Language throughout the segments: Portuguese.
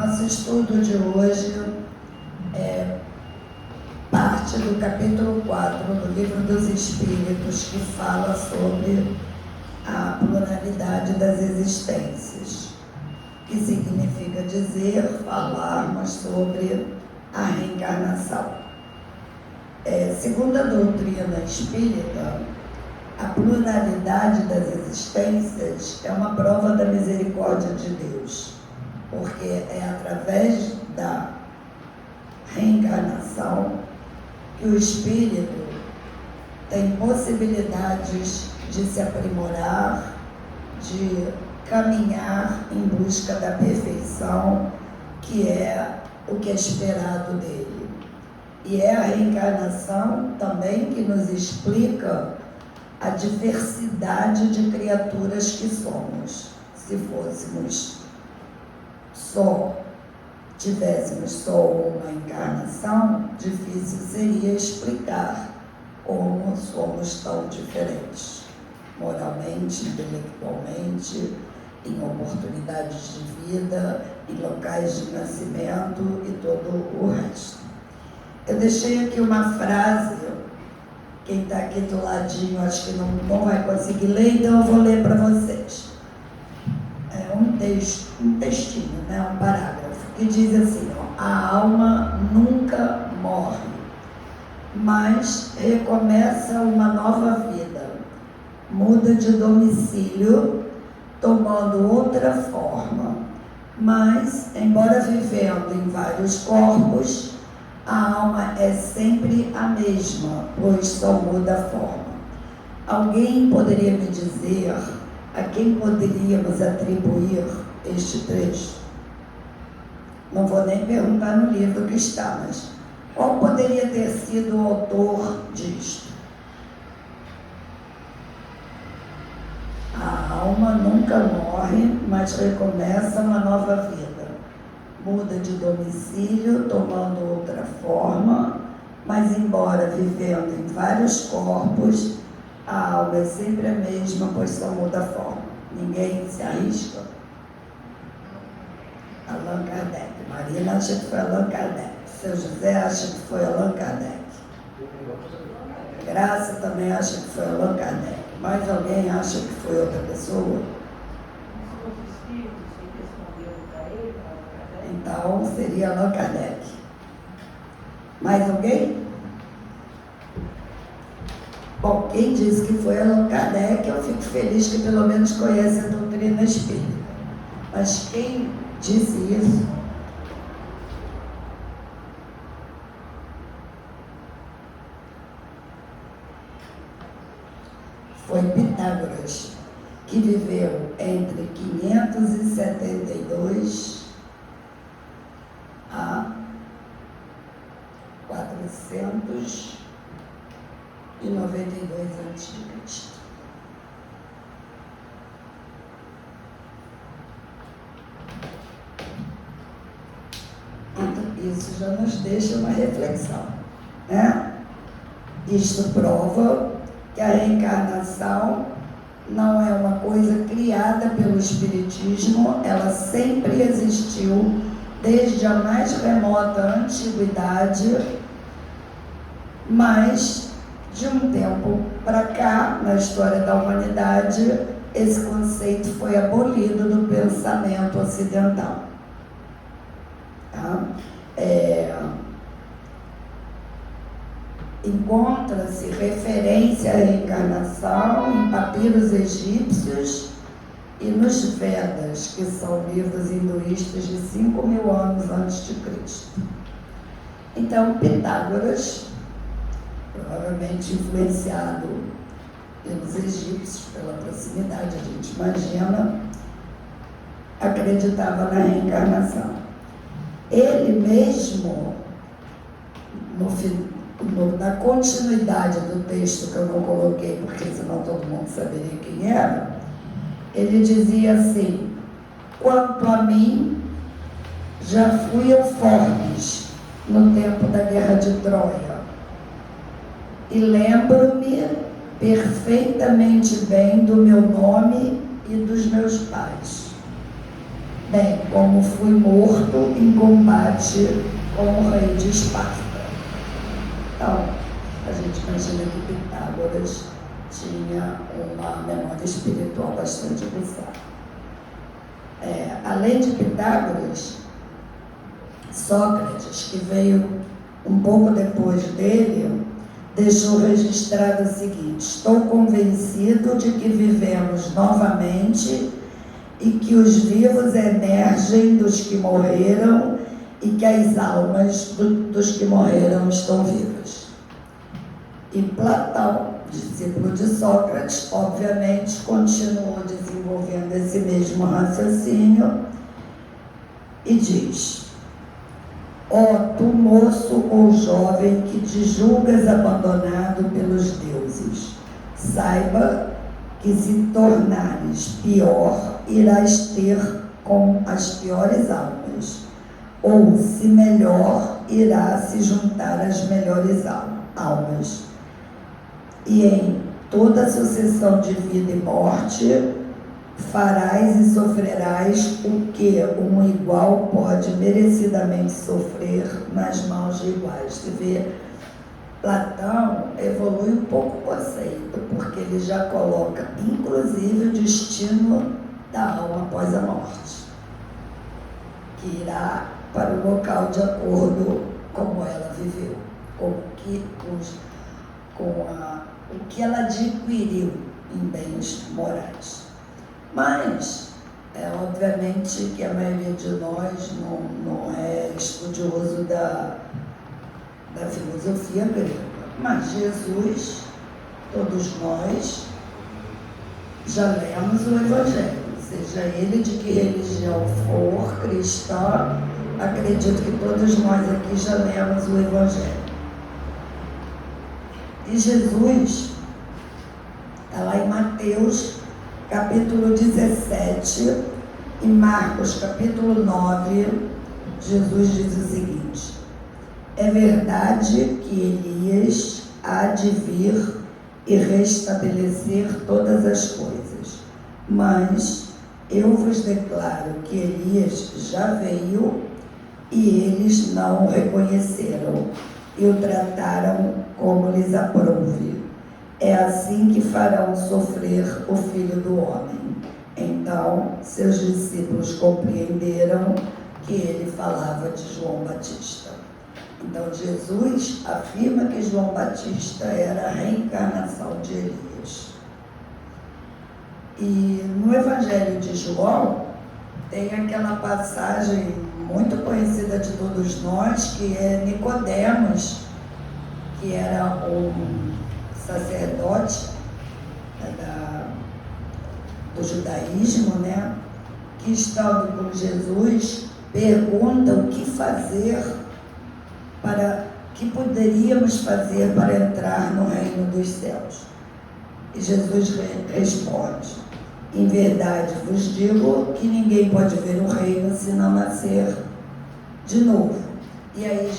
Nosso estudo de hoje é parte do capítulo 4 do Livro dos Espíritos, que fala sobre a pluralidade das existências, que significa dizer, falarmos sobre a reencarnação. Segundo a doutrina espírita, a pluralidade das existências é uma prova da misericórdia de Deus, porque é através da reencarnação que o espírito tem possibilidades de se aprimorar, de caminhar em busca da perfeição, que é o que é esperado dele. E é a reencarnação também que nos explica a diversidade de criaturas que somos. Se tivéssemos só uma encarnação, difícil seria explicar como somos tão diferentes, moralmente, intelectualmente, em oportunidades de vida, em locais de nascimento e todo o resto. Eu deixei aqui uma frase, quem está aqui do ladinho acho que não vai conseguir ler, então eu vou ler para vocês. É um textinho, né? Um parágrafo, que diz assim: a alma nunca morre, mas recomeça uma nova vida, muda de domicílio, tomando outra forma, mas, embora vivendo em vários corpos, a alma é sempre a mesma, pois só muda a forma. Alguém poderia me dizer a quem poderíamos atribuir este trecho? Não vou nem perguntar no livro que está, mas qual poderia ter sido o autor disto? A alma nunca morre, mas recomeça uma nova vida. Muda de domicílio, tomando outra forma, mas embora vivendo em vários corpos, a alma é sempre a mesma, pois só muda a forma. Ninguém se arrisca? Allan Kardec. Marina acha que foi Allan Kardec. Seu José acha que foi Allan Kardec. Graça também acha que foi Allan Kardec. Mais alguém acha que foi outra pessoa? Então, seria Allan Kardec. Mais alguém? Bom, quem disse que foi Allan Kardec, eu fico feliz que pelo menos conhece a doutrina espírita. Mas quem disse isso? Foi Pitágoras, que viveu entre 572 a 492 a.C. Então, isso já nos deixa uma reflexão, né? Isto prova que a reencarnação não é uma coisa criada pelo Espiritismo, ela sempre existiu desde a mais remota antiguidade, mas de um tempo para cá, na história da humanidade, esse conceito foi abolido do pensamento ocidental. Tá? Encontra-se referência à reencarnação em papiros egípcios e nos Vedas, que são livros hinduístas de 5.000 anos antes de Cristo. Então, Pitágoras, provavelmente influenciado pelos egípcios, pela proximidade, a gente imagina, acreditava na reencarnação. Ele mesmo, na continuidade do texto que eu não coloquei, porque senão todo mundo saberia quem era, ele dizia assim: quanto a mim, já fui Eufórmos no tempo da guerra de Troia, e lembro-me perfeitamente bem do meu nome e dos meus pais, bem como fui morto e combate com o rei de Esparta. Então, a gente imagina que Pitágoras tinha uma memória espiritual bastante aguçada. Além de Pitágoras, Sócrates, que veio um pouco depois dele, deixou registrado o seguinte: estou convencido de que vivemos novamente e que os vivos emergem dos que morreram e que as almas dos que morreram estão vivas. E Platão, discípulo de Sócrates, obviamente continuou desenvolvendo esse mesmo raciocínio e diz: ó tu moço ou jovem que te julgas abandonado pelos deuses, saiba que se tornares pior, irás ter com as piores almas, ou se melhor, irá se juntar às melhores almas. E em toda sucessão de vida e morte, farás e sofrerás o que um igual pode merecidamente sofrer nas mãos de iguais. Você vê, Platão evolui um pouco o conceito, porque ele já coloca, inclusive, o destino da alma após a morte, que irá para o local de acordo como ela viveu, com o que ela adquiriu em bens morais. Mas, obviamente que a maioria de nós não é estudioso da filosofia grega, mas Jesus, todos nós, já lemos o Evangelho, seja ele de que religião for, cristã, acredito que todos nós aqui já lemos o Evangelho. E Jesus, lá em Mateus, capítulo 17, e Marcos, capítulo 9, Jesus diz o seguinte: é verdade que Elias há de vir e restabelecer todas as coisas, mas eu vos declaro que Elias já veio e eles não o reconheceram e o trataram como lhes aprouve. É assim que farão sofrer o Filho do Homem. Então, seus discípulos compreenderam que ele falava de João Batista. Então, Jesus afirma que João Batista era a reencarnação de Elias. E no Evangelho de João, tem aquela passagem muito conhecida de todos nós, que é Nicodemos, que era um sacerdote do judaísmo, que estando com Jesus, pergunta o que fazer que poderíamos fazer para entrar no reino dos céus. E Jesus responde: em verdade vos digo que ninguém pode ver o reino se não nascer de novo. E aí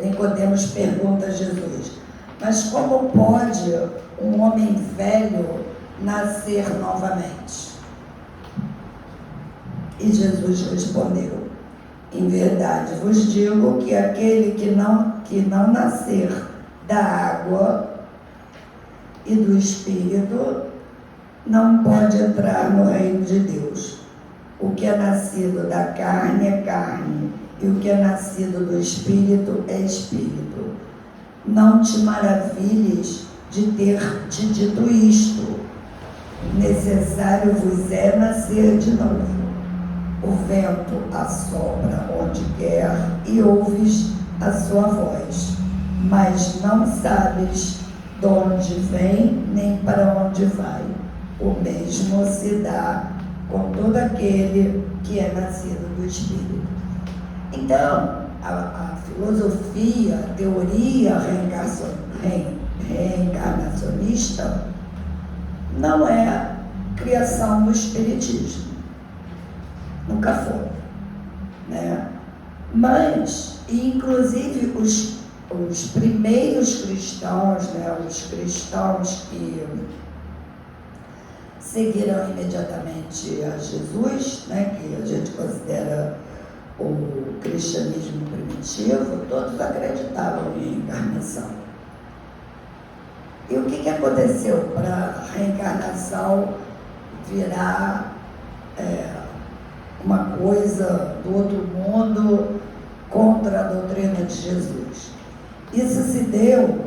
Nicodemos pergunta a Jesus: mas como pode um homem velho nascer novamente? E Jesus respondeu: em verdade vos digo que aquele que não nascer da água e do Espírito não pode entrar no reino de Deus. O que é nascido da carne é carne, e o que é nascido do Espírito é Espírito. Não te maravilhes de ter te dito isto: necessário vos é nascer de novo. O vento assopra onde quer e ouves a sua voz, mas não sabes de onde vem nem para onde vai. O mesmo se dá com todo aquele que é nascido do Espírito. Então, a filosofia, a teoria reencarnacionista não é criação do Espiritismo. Nunca foi. Mas, inclusive, os primeiros cristãos, os cristãos que seguiram imediatamente a Jesus, que a gente considera o cristianismo primitivo, todos acreditavam em reencarnação. E o que aconteceu para a reencarnação virar uma coisa do outro mundo contra a doutrina de Jesus? Isso se deu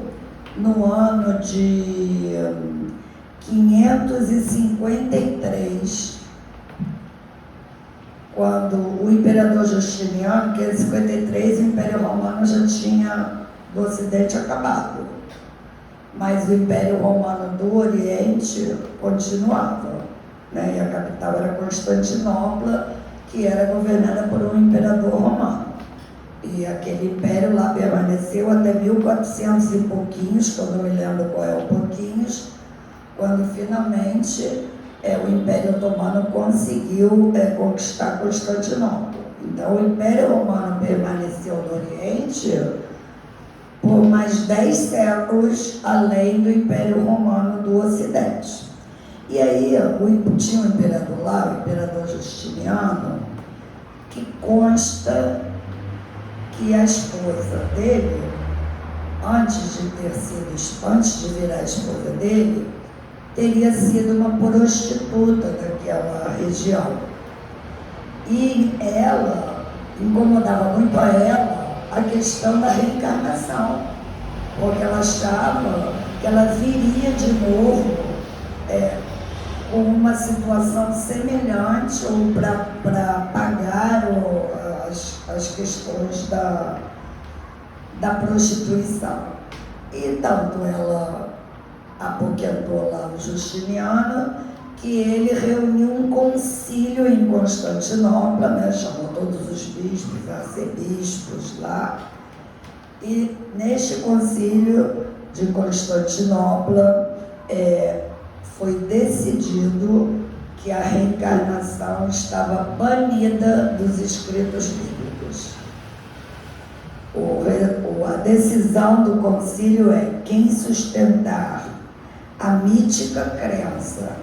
no ano de 553, quando o imperador Justiniano, que em 53 o Império Romano já tinha do Ocidente acabado, mas o Império Romano do Oriente continuava, né? E a capital era Constantinopla, que era governada por um imperador romano. E aquele império lá permaneceu até 1400 e pouquinhos, que eu não me lembro qual é o pouquinhos, quando finalmente o Império Otomano conseguiu conquistar Constantinopla. Então o Império Romano permaneceu no Oriente por mais 10 séculos, além do Império Romano do Ocidente. E aí tinha um imperador lá, o imperador Justiniano, que consta que a esposa dele, antes de virar a esposa dele, teria sido uma prostituta daquela região. E ela, incomodava muito a ela a questão da reencarnação, porque ela achava que ela viria de novo com uma situação semelhante ou para pagar as questões da prostituição. E tanto ela apoquentou lá o Justiniano, que ele reuniu um concílio em Constantinopla, né? Chamou todos os bispos, arcebispos lá, e neste concílio de Constantinopla foi decidido que a reencarnação estava banida dos escritos bíblicos. A decisão do concílio quem sustentar a mítica crença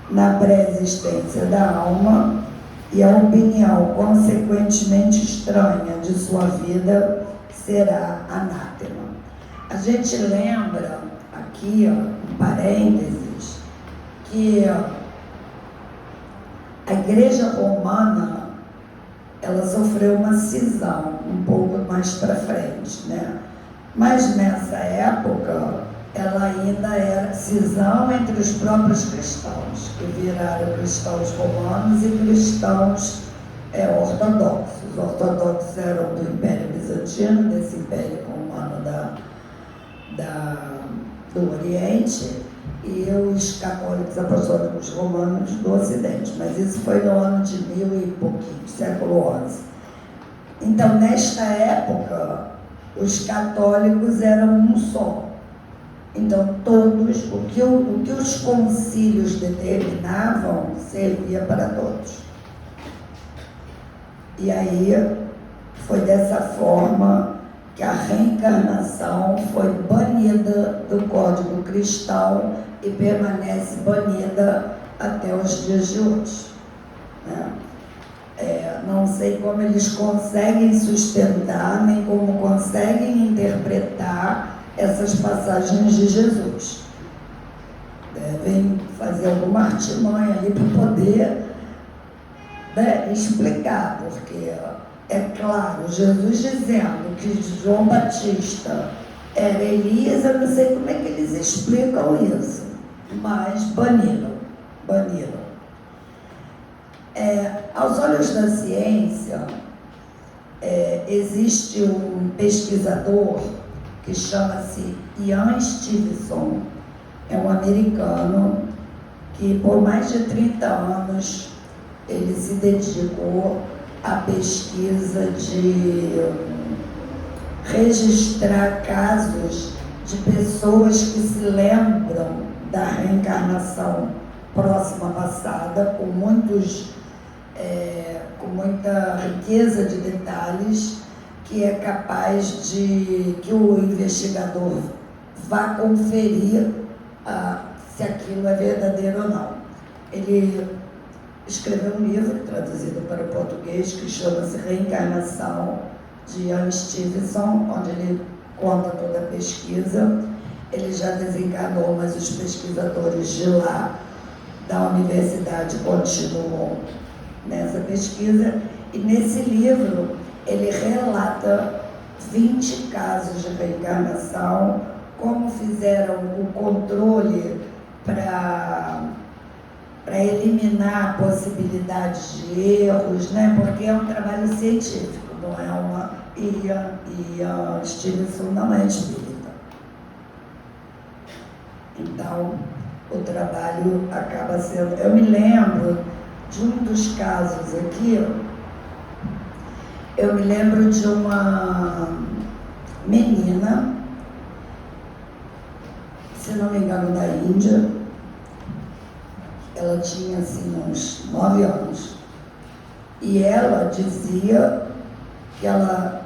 na pré-existência da alma e a opinião consequentemente estranha de sua vida será anátema. A gente lembra aqui, um parênteses, que a Igreja Romana, ela sofreu uma cisão um pouco mais para frente, né? Mas nessa época, ela ainda era cisão entre os próprios cristãos, que viraram cristãos romanos e cristãos ortodoxos. Os ortodoxos eram do Império Bizantino, desse Império Romano do Oriente, e os católicos apostólicos romanos do Ocidente. Mas isso foi no ano de 1000 e pouquinho, século XI. Então, nesta época, os católicos eram um só. Então, todos, o que os concílios determinavam, servia para todos. E aí, foi dessa forma que a reencarnação foi banida do Código Cristão e permanece banida até os dias de hoje, né? Não sei como eles conseguem sustentar, nem como conseguem interpretar essas passagens de Jesus. Devem fazer alguma artimanha ali para poder, né, explicar, porque é claro, Jesus dizendo que João Batista era Elias, eu não sei como é que eles explicam isso, mas baniram. Aos olhos da ciência, existe um pesquisador que chama-se Ian Stevenson, é um americano que por mais de 30 anos ele se dedicou à pesquisa de registrar casos de pessoas que se lembram da reencarnação próxima passada, com muita riqueza de detalhes, que é capaz de que o investigador vá conferir se aquilo é verdadeiro ou não. Ele escreveu um livro traduzido para o português que chama-se Reencarnação, de Ian Stevenson, onde ele conta toda a pesquisa. Ele já desencarnou, mas os pesquisadores de lá, da universidade, continuam nessa pesquisa. E nesse livro ele relata 20 casos de reencarnação, como fizeram o controle para eliminar possibilidades de erros, né? Porque é um trabalho científico, não é uma... E a Stevenson não é espírita. Então, o trabalho acaba sendo... Eu me lembro de um dos casos aqui, eu me lembro de uma menina, se não me engano, da Índia. Ela tinha, assim, uns 9 anos. E ela dizia que ela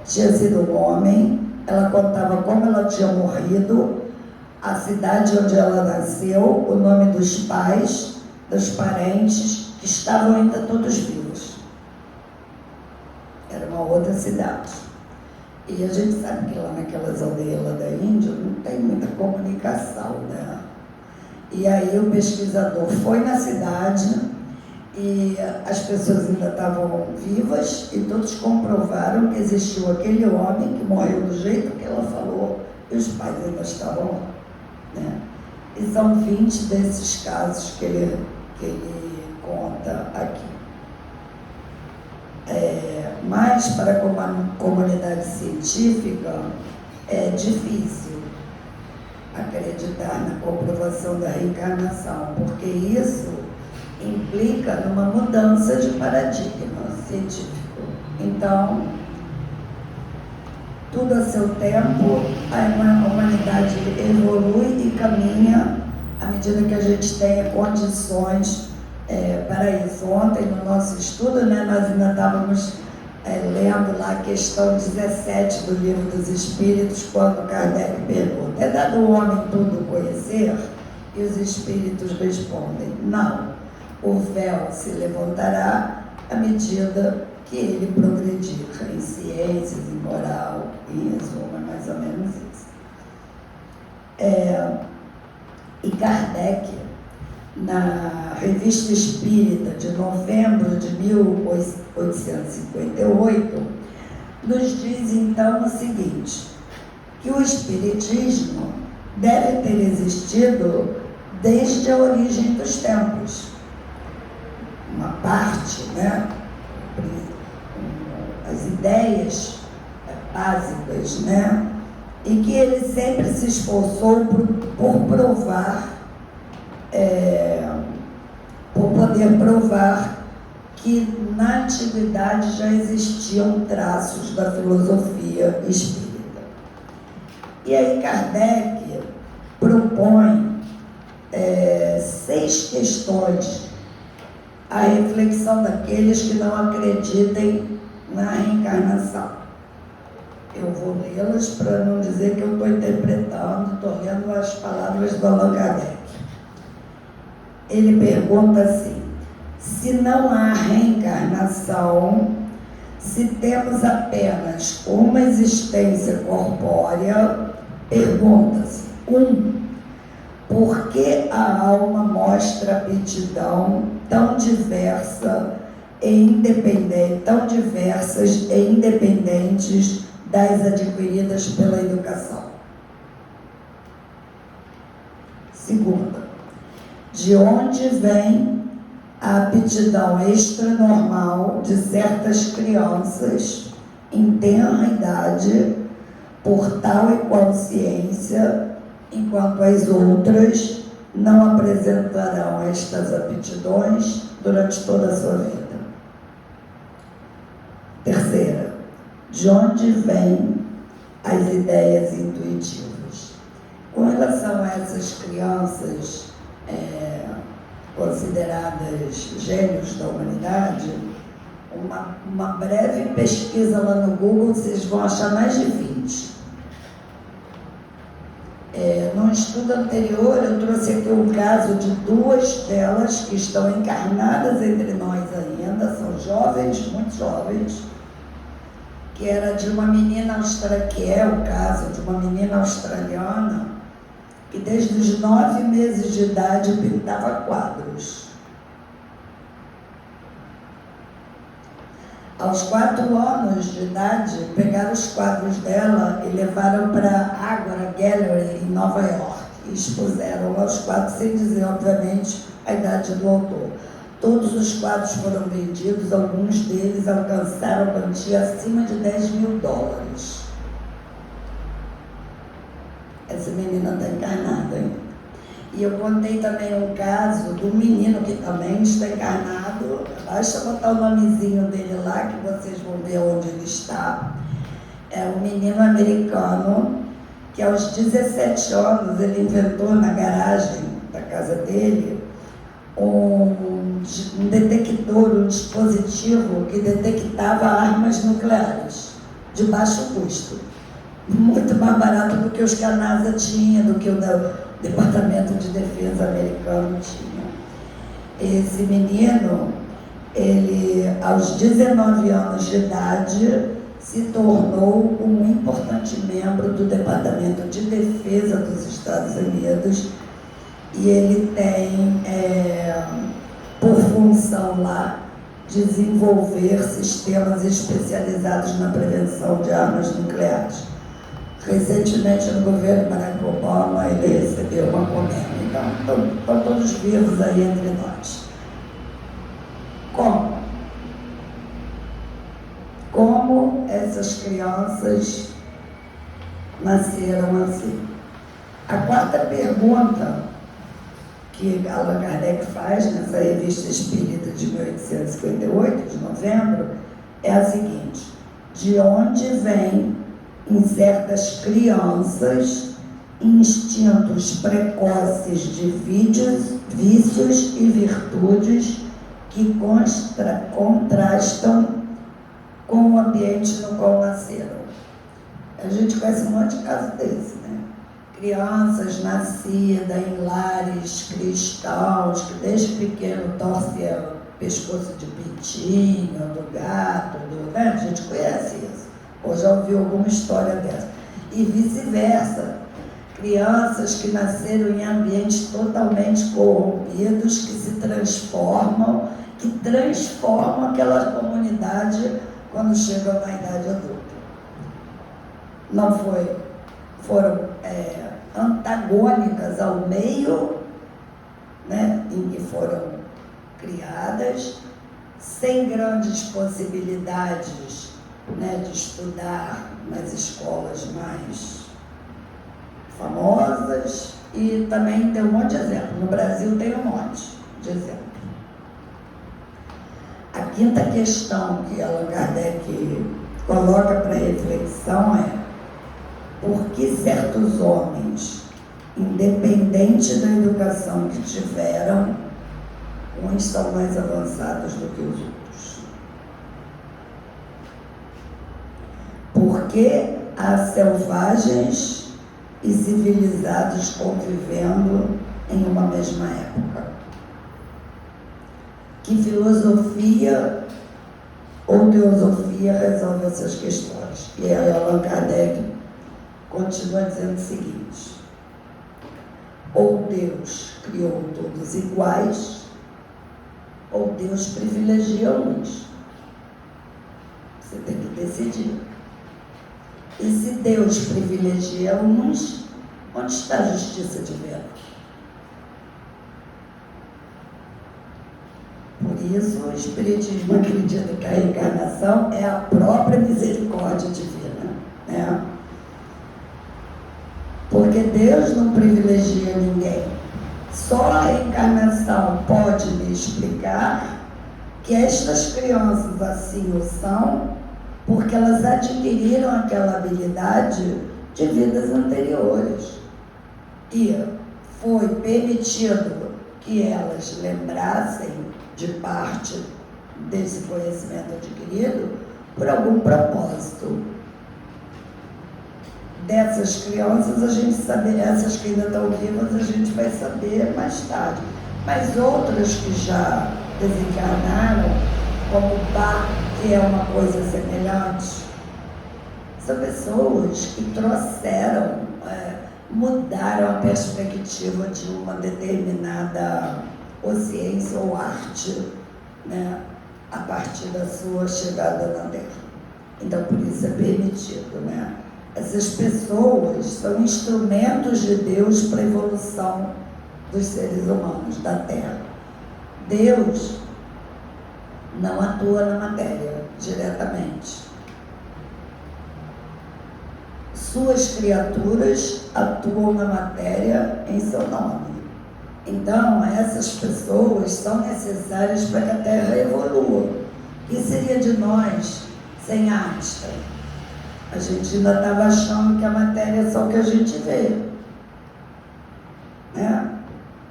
tinha sido um homem. Ela contava como ela tinha morrido, a cidade onde ela nasceu, o nome dos pais, dos parentes, que estavam ainda todos vivos. Era uma outra cidade. E a gente sabe que lá naquelas aldeias lá da Índia não tem muita comunicação, né? E aí o pesquisador foi na cidade e as pessoas ainda estavam vivas e todos comprovaram que existiu aquele homem que morreu do jeito que ela falou e os pais ainda estavam lá, né? E são 20 desses casos que ele conta aqui. Mas para a comunidade científica é difícil acreditar na comprovação da reencarnação, porque isso implica numa mudança de paradigma científico. Então, tudo a seu tempo, a humanidade evolui e caminha à medida que a gente tenha condições para isso. Ontem, no nosso estudo, né, nós ainda estávamos lendo lá a questão 17 do Livro dos Espíritos, quando Kardec pergunta: é dado ao homem tudo conhecer? E os espíritos respondem: não, o véu se levantará à medida que ele progredir em ciências, em moral, em resumo, é mais ou menos isso. E Kardec, na Revista Espírita de novembro de 1858, nos diz então o seguinte, que o Espiritismo deve ter existido desde a origem dos tempos. Uma parte, né? As ideias básicas, né? E que ele sempre se esforçou por provar, por poder provar que na antiguidade já existiam traços da filosofia espírita. E aí Kardec propõe 6 questões à reflexão daqueles que não acreditem na reencarnação. Eu vou lê-las para não dizer que eu estou interpretando, estou lendo as palavras do Allan Kardec. Ele pergunta assim: se não há reencarnação, se temos apenas uma existência corpórea, pergunta-se: 1. Por que a alma mostra aptidão tão diversas e independentes das adquiridas pela educação? 2. De onde vem a aptidão extranormal de certas crianças em tenra idade por tal e qual ciência, enquanto as outras não apresentarão estas aptidões durante toda a sua vida? 3. De onde vêm as ideias intuitivas? Com relação a essas crianças consideradas gênios da humanidade, uma breve pesquisa lá no Google, vocês vão achar mais de 20. Num estudo anterior, eu trouxe aqui um caso de duas delas que estão encarnadas entre nós ainda, são jovens, muito jovens, que era de uma menina australiana, que é o caso de uma menina australiana, que desde os 9 meses de idade pintava quadros. Aos 4 anos de idade, pegaram os quadros dela e levaram para a Agora Gallery, em Nova York, e expuseram lá os quadros, sem dizer, obviamente, a idade do autor. Todos os quadros foram vendidos, alguns deles alcançaram quantia acima de $10.000. Essa menina está encarnada ainda. E eu contei também um caso do menino que também está encarnado. Basta botar o nomezinho dele lá que vocês vão ver onde ele está. É um menino americano que aos 17 anos ele inventou na garagem da casa dele um detector, um dispositivo que detectava armas nucleares de baixo custo. Muito mais barato do que os que a NASA tinha, do que o Departamento de Defesa americano tinha. Esse menino, ele, aos 19 anos de idade, se tornou um importante membro do Departamento de Defesa dos Estados Unidos e ele tem, por função lá, desenvolver sistemas especializados na prevenção de armas nucleares. Recentemente, no governo Barack Obama, ele recebeu uma comenda. Então, estão todos vivos aí entre nós. Como? Como essas crianças nasceram assim? A quarta pergunta que Allan Kardec faz nessa Revista Espírita de 1858, de novembro, é a seguinte: de onde vem em certas crianças instintos precoces de vícios e virtudes que contrastam com o ambiente no qual nasceram? A gente conhece um monte de casos desse, né? Crianças nascidas em lares cristãos, que desde pequeno torcem o pescoço de pintinho, do gato, né? A gente conhece isso. Ou já ouviu alguma história dessa. E vice-versa. Crianças que nasceram em ambientes totalmente corrompidos, que se transformam, que transformam aquela comunidade quando chegam na idade adulta. Não foram antagônicas ao meio, né, em que foram criadas, sem grandes possibilidades, né, de estudar nas escolas mais famosas, e também tem um monte de exemplo. No Brasil tem um monte de exemplo. A quinta questão que Allan Kardec coloca para reflexão é: por que certos homens, independente da educação que tiveram, uns são mais avançados do que os outros? Por que há selvagens e civilizados convivendo em uma mesma época? Que filosofia ou teosofia resolve essas questões? E aí Allan Kardec continua dizendo o seguinte: ou Deus criou todos iguais, ou Deus privilegia uns. Você tem que decidir. E se Deus privilegia uns, onde está a justiça divina? Por isso, o Espiritismo acredita que a reencarnação é a própria misericórdia divina, né? Porque Deus não privilegia ninguém. Só a reencarnação pode me explicar que estas crianças assim o são, porque elas adquiriram aquela habilidade de vidas anteriores. E foi permitido que elas lembrassem de parte desse conhecimento adquirido por algum propósito. dessas crianças, a gente sabe, essas que ainda estão vivas, a gente vai saber mais tarde. Mas outras que já desencarnaram, como o Bach, que é uma coisa semelhante, são pessoas que trouxeram, mudaram a perspectiva de uma determinada ou ciência ou arte, né, a partir da sua chegada na Terra. Então, por isso é permitido, né? Essas pessoas são instrumentos de Deus para a evolução dos seres humanos, da Terra. Deus não atua na matéria diretamente. Suas criaturas atuam na matéria em seu nome. Então, essas pessoas são necessárias para que a Terra evolua. O que seria de nós sem Einstein? A gente ainda estava achando que a matéria é só o que a gente vê, né?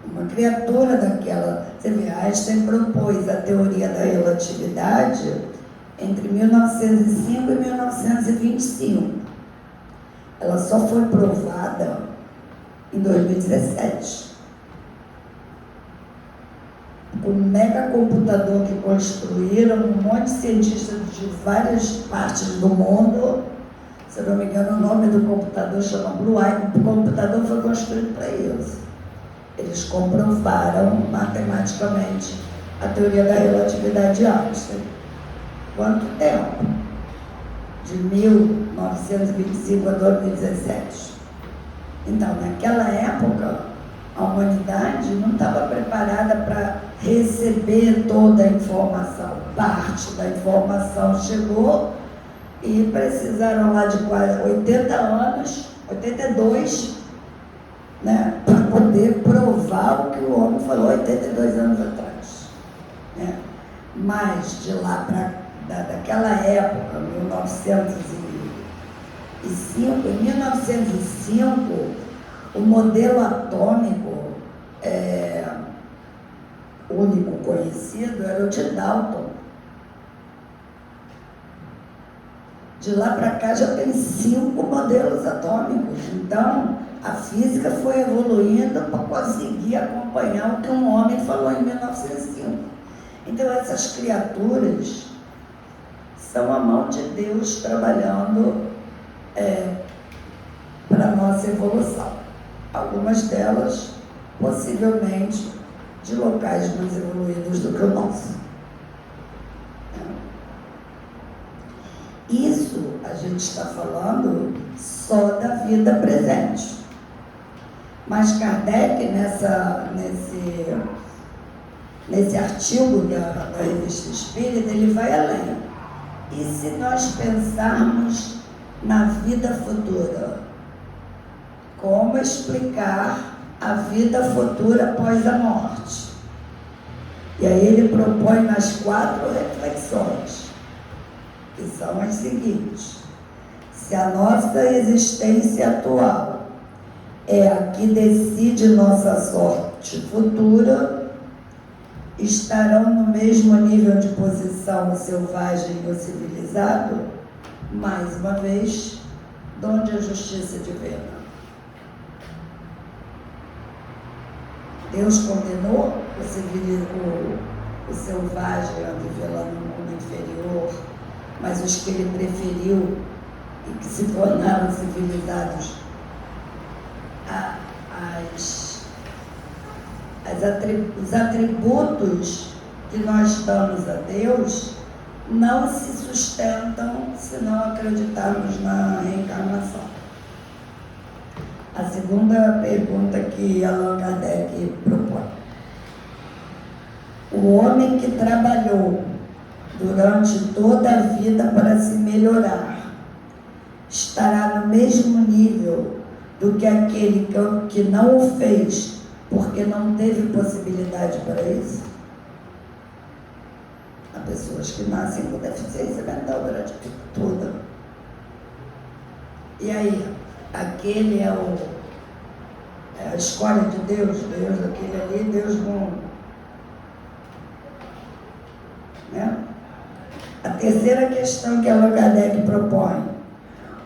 Uma criatura daquela... Você vê, Einstein propôs a teoria da relatividade entre 1905 e 1925. Ela só foi provada em 2017. O megacomputador que construíram, um monte de cientistas de várias partes do mundo, se eu não me engano, o nome do computador chama Blue Eye. O computador foi construído para isso. Eles comprovaram matematicamente a teoria da relatividade de Einstein. Quanto tempo? De 1925 a 2017. Então, naquela época, a humanidade não estava preparada para receber toda a informação. Parte da informação chegou e precisaram lá de quase 80 anos, 82, né, para poder provar o que o homem falou 82 anos atrás, né? Mas de lá para daquela época, 1905, em 1905, o modelo atômico único conhecido era o de Dalton. De lá para cá já tem 5 modelos atômicos. Então, a física foi evoluindo para conseguir acompanhar o que um homem falou em 1905. Então, essas criaturas são a mão de Deus trabalhando para a nossa evolução. Algumas delas, possivelmente, de locais mais evoluídos do que o nosso. Isso a gente está falando só da vida presente. Mas Kardec, nesse artigo da Revista Espírita, ele vai além. E se nós pensarmos na vida futura? Como explicar a vida futura após a morte? E aí ele propõe mais 4 reflexões, que são as seguintes: se a nossa existência atual é a que decide nossa sorte futura, estarão no mesmo nível de posição o selvagem e o civilizado? Mais uma vez, donde a justiça divina? Deus condenou o selvagem a viver lá no mundo inferior, mas os que ele preferiu e que se tornaram civilizados, os atributos que nós damos a Deus não se sustentam se não acreditarmos na reencarnação. A segunda pergunta que Allan Kardec propõe: o homem que trabalhou durante toda a vida para se melhorar estará no mesmo nível do que aquele que não o fez porque não teve possibilidade para isso? Há pessoas que nascem com deficiência mental durante toda. E aí, aquele é a escolha de Deus, aquele ali, Deus não... Né? A terceira questão que Allan Kardec propõe: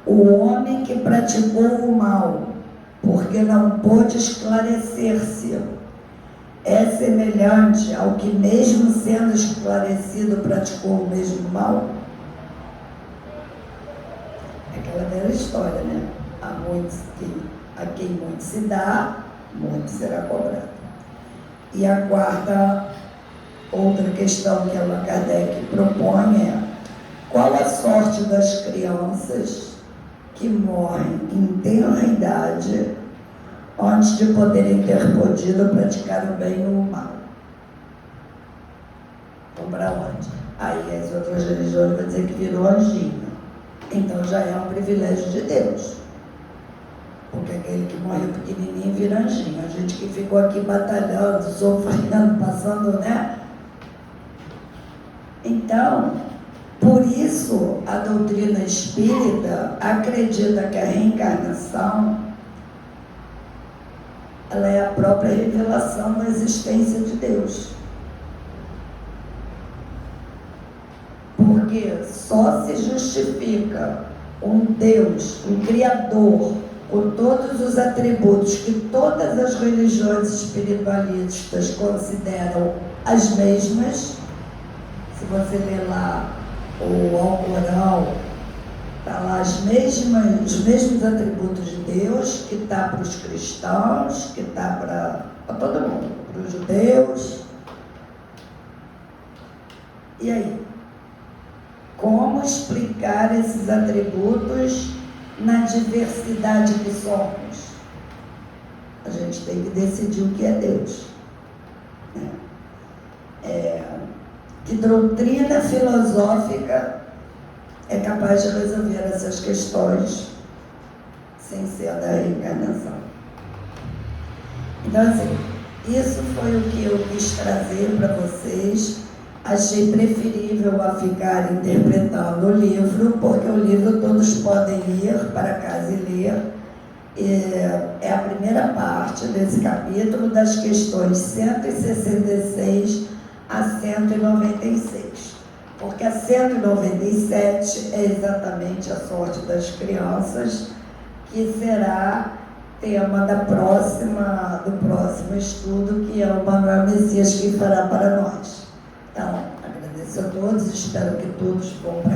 O homem que praticou o mal, porque não pôde esclarecer-se, é semelhante ao que, mesmo sendo esclarecido, praticou o mesmo mal? É aquela velha história, né? A quem muito se dá, muito será cobrado. E a outra questão que Allan Kardec propõe é: qual a sorte das crianças que morrem em tenra idade antes de poderem ter podido praticar o bem ou o mal? Vão para onde? Aí as outras religiões vão dizer que virou anjinho. Então já é um privilégio de Deus. Porque aquele que morreu pequenininho vira anjinho. A gente que ficou aqui batalhando, sofrendo, passando, né? Então, por isso, a doutrina espírita acredita que a reencarnação ela é a própria revelação da existência de Deus. Porque só se justifica um Deus, um Criador, com todos os atributos que todas as religiões espiritualistas consideram as mesmas. Se você ler lá o Alcorão, está lá os mesmos atributos de Deus, que está para os cristãos, que está para todo mundo, para os judeus. E aí? Como explicar esses atributos na diversidade que somos? A gente tem que decidir o que é Deus. Que doutrina filosófica é capaz de resolver essas questões sem ser da reencarnação? Então, assim, isso foi o que eu quis trazer para vocês. Achei preferível a ficar interpretando o livro, porque o livro todos podem ir para casa e ler. É a primeira parte desse capítulo, das questões 166 a 196. Porque a 197 é exatamente a sorte das crianças, que será tema do próximo estudo, que é o Manuel Messias que fará para nós. Então, agradeço a todos, espero que todos vão para